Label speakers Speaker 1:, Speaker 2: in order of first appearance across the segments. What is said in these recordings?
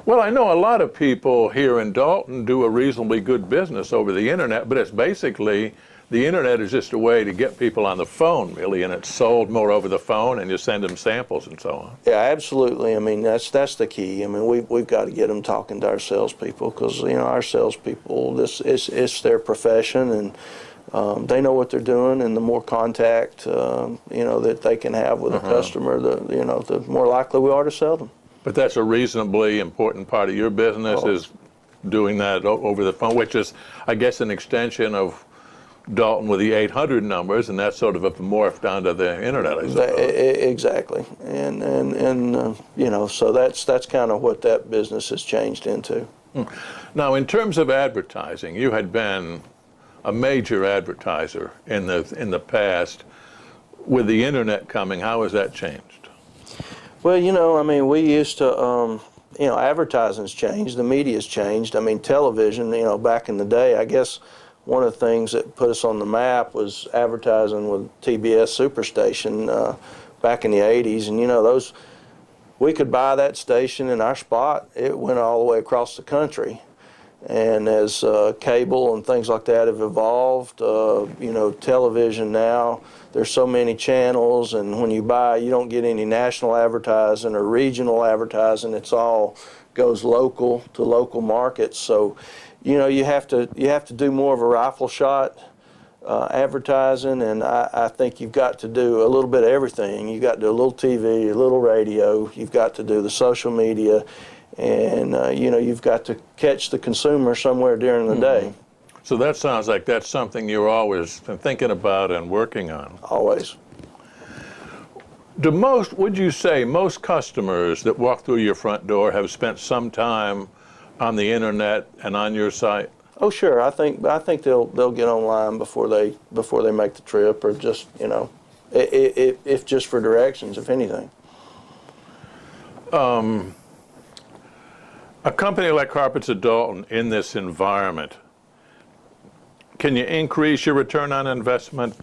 Speaker 1: Well, I know a lot of people here in Dalton do a reasonably good business over the internet, but it's basically the internet is just a way to get people on the phone, really, and it's sold more over the phone, and you send them samples and so on.
Speaker 2: Yeah, absolutely. I mean, that's the key. I mean, we've got to get them talking to our salespeople because, you know, our salespeople, it's their profession, and they know what they're doing, and the more contact, you know, that they can have with a customer, the more likely we are to sell them.
Speaker 1: But that's a reasonably important part of your business is doing that over the phone, which is, I guess, an extension of Dalton with the 800 numbers, and that's sort of morphed onto the internet, I suppose.
Speaker 2: Exactly, and you know, so that's kind of what that business has changed into.
Speaker 1: Now, in terms of advertising, you had been a major advertiser in the past. With the internet coming, how has that changed?
Speaker 2: Well, you know, I mean, we used to, you know, advertising's changed, the media's changed. I mean, television, you know, back in the day, I guess one of the things that put us on the map was advertising with TBS Superstation back in the 80s. And, you know, we could buy that station in our spot. It went all the way across the country. And as cable and things like that have evolved, you know, television now, there's so many channels, and when you buy, you don't get any national advertising or regional advertising. It's all goes local to local markets. So, you know, you have to do more of a rifle shot advertising, and I think you've got to do a little bit of everything. You've got to do a little TV, a little radio. You've got to do the social media. And, you know, you've got to catch the consumer somewhere during the day.
Speaker 1: So that sounds like that's something you're always thinking about and working on.
Speaker 2: Always.
Speaker 1: Would you say most customers that walk through your front door have spent some time on the internet and on your site?
Speaker 2: Oh, sure. I think they'll get online before they make the trip, or just, you know, if just for directions, if anything.
Speaker 1: A company like Carpets of Dalton in this environment, can you increase your return on investment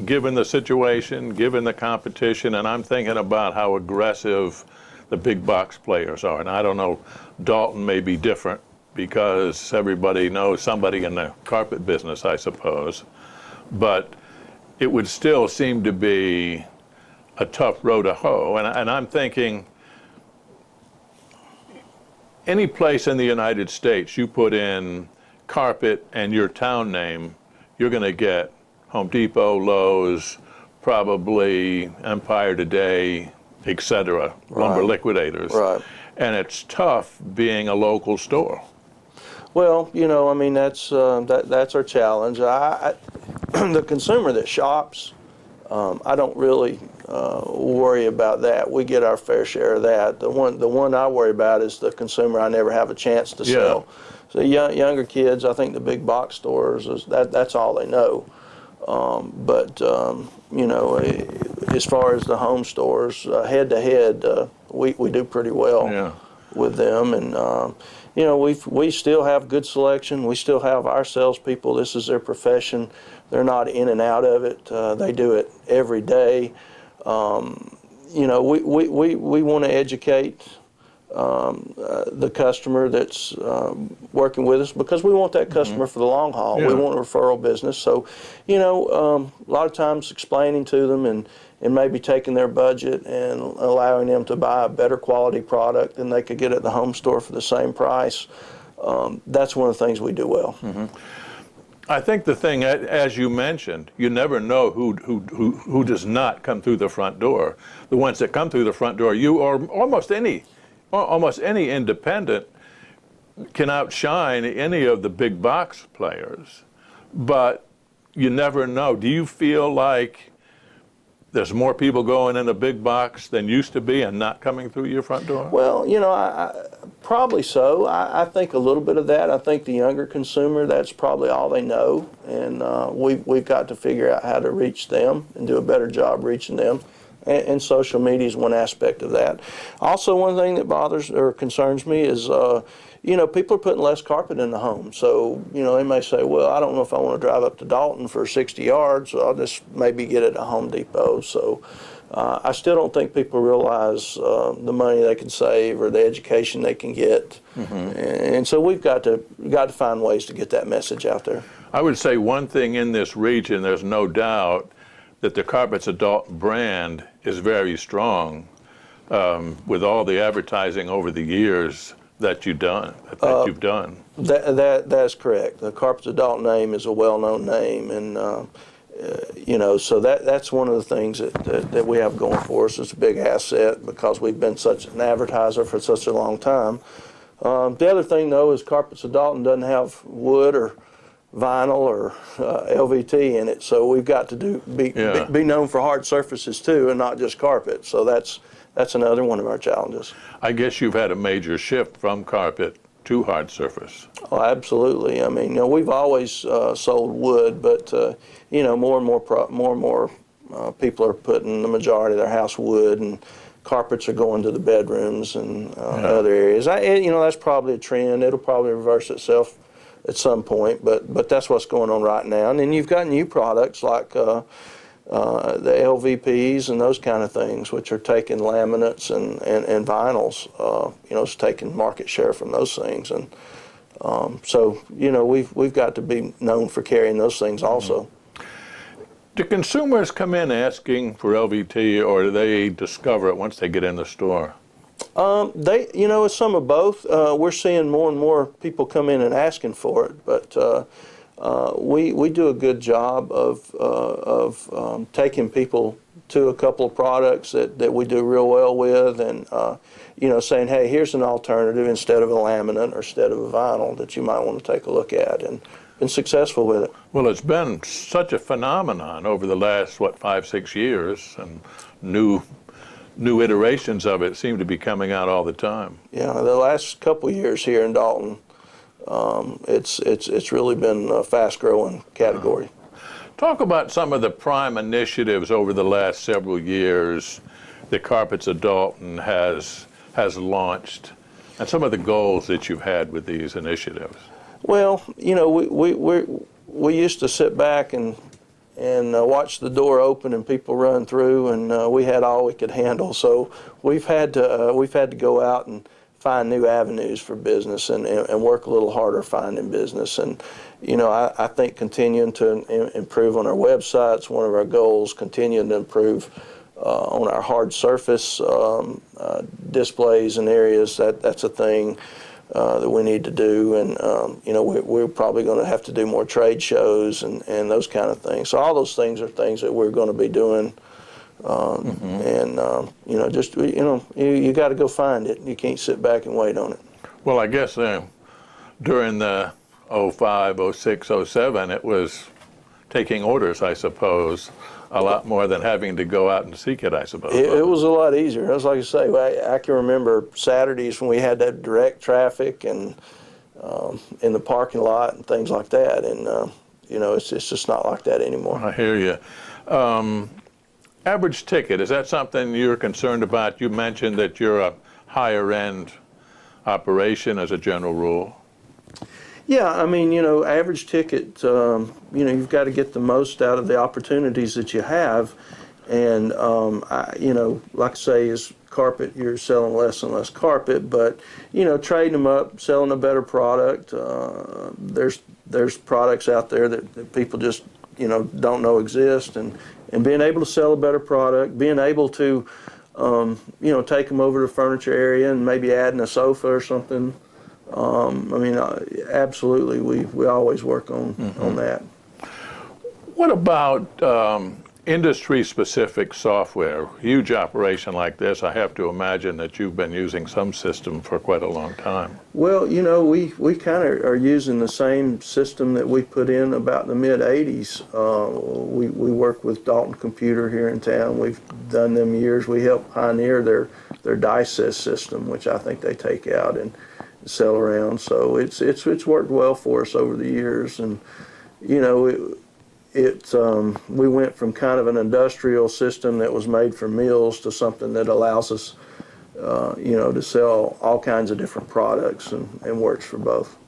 Speaker 1: given the situation, given the competition? And I'm thinking about how aggressive the big box players are. And I don't know, Dalton may be different because everybody knows somebody in the carpet business, I suppose. But it would still seem to be a tough row to hoe. And I'm thinking, any place in the United States you put in carpet and your town name, you're going to get Home Depot, Lowe's, probably Empire Today, etc., Lumber Liquidators.
Speaker 2: Right.
Speaker 1: And it's tough being a local store.
Speaker 2: Well, you know, I mean, that's our challenge. The consumer that shops, I don't really worry about that. We get our fair share of that. The one I worry about is the consumer I never have a chance to sell. So younger kids, I think the big box stores, that's all they know. But you know, as far as the home stores, head to head, we do pretty well with them. And you know, we still have good selection. We still have our salespeople. This is their profession. They're not in and out of it. They do it every day. You know, we want to educate the customer that's working with us, because we want that customer for the long haul. We want a referral business. So, you know, a lot of times explaining to them and maybe taking their budget and allowing them to buy a better quality product than they could get at the home store for the same price. That's one of the things we do well.
Speaker 1: I think the thing, as you mentioned, you never know who does not come through the front door. The ones that come through the front door, you or almost any independent can outshine any of the big box players, but you never know. Do you feel like there's more people going in a big box than used to be and not coming through your front door?
Speaker 2: Well, you know, I probably so. I think a little bit of that. I think the younger consumer, that's probably all they know, and we've got to figure out how to reach them and do a better job reaching them. And social media is one aspect of that. Also, one thing that bothers or concerns me is, you know, people are putting less carpet in the home. So, you know, they may say, well, I don't know if I want to drive up to Dalton for 60 yards, so I'll just maybe get it at Home Depot. So, I still don't think people realize the money they can save or the education they can get, and so we've got to find ways to get that message out there.
Speaker 1: I would say one thing in this region, there's no doubt that the Carpets of Dalton brand is very strong with all the advertising over the years that you've done.
Speaker 2: That's correct. The Carpets of Dalton name is a well-known name, and so that's one of the things that we have going for us. It's a big asset because we've been such an advertiser for such a long time. The other thing, though, is Carpets of Dalton doesn't have wood or vinyl or LVT in it, so we've got to be known for hard surfaces too, and not just carpet. So that's another one of our challenges. I
Speaker 1: guess you've had a major shift from carpet to hard surface.
Speaker 2: Oh, absolutely. I mean, we've always sold wood, but more and more people are putting the majority of their house wood, and carpets are going to the bedrooms and other areas. That's probably a trend. It'll probably reverse itself at some point, but that's what's going on right now. And then you've got new products like the LVPs and those kind of things, which are taking laminates and vinyls. It's taking market share from those things, and so we've got to be known for carrying those things also.
Speaker 1: Do consumers come in asking for LVT, or do they discover it once they get in the store?
Speaker 2: It's some of both. We're seeing more and more people come in and asking for it, but we do a good job of taking people to a couple of products that we do real well with, and saying, hey, here's an alternative instead of a laminate or instead of a vinyl that you might want to take a look at, and been successful with it.
Speaker 1: Well, it's been such a phenomenon over the last 5-6 years, and new iterations of it seem to be coming out all the time.
Speaker 2: Yeah, the last couple of years here in Dalton, it's really been a fast-growing category.
Speaker 1: Talk about some of the prime initiatives over the last several years that Carpets of Dalton has launched, and some of the goals that you've had with these initiatives.
Speaker 2: Well, we used to sit back and watch the door open and people run through, and we had all we could handle. So we've had to go out and find new avenues for business and work a little harder finding business. And I think continuing to improve on our websites, one of our goals, continuing to improve on our hard surface displays and areas. That's a thing that we need to do, and we're probably going to have to do more trade shows and those kind of things. So all those things are things that we're going to be doing, and you got to go find it. You can't sit back and wait on it.
Speaker 1: Well, I guess during the 05, 06, 07, it was taking orders, I suppose, a lot more than having to go out and seek it, I suppose.
Speaker 2: It was a lot easier. It was like I say, I can remember Saturdays when we had that direct traffic and in the parking lot and things like that, and it's just not like that anymore.
Speaker 1: I hear you. Average ticket, is that something you're concerned about? You mentioned that you're a higher end operation as a general rule.
Speaker 2: Yeah, I mean, average ticket, you've got to get the most out of the opportunities that you have. And, like I say, is carpet, you're selling less and less carpet, but, trading them up, selling a better product. There's products out there that people just, don't know exist. And being able to sell a better product, being able to, take them over to the furniture area and maybe adding a sofa or something. Absolutely, we always work on that.
Speaker 1: What about industry-specific software? Huge operation like this, I have to imagine that you've been using some system for quite a long time.
Speaker 2: Well, we kind of are using the same system that we put in about the mid-'80s. We work with Dalton Computer here in town. We've done them years. We helped pioneer their DICES system, which I think they take out and sell around. So it's worked well for us over the years, and we went from kind of an industrial system that was made for mills to something that allows us to sell all kinds of different products and works for both.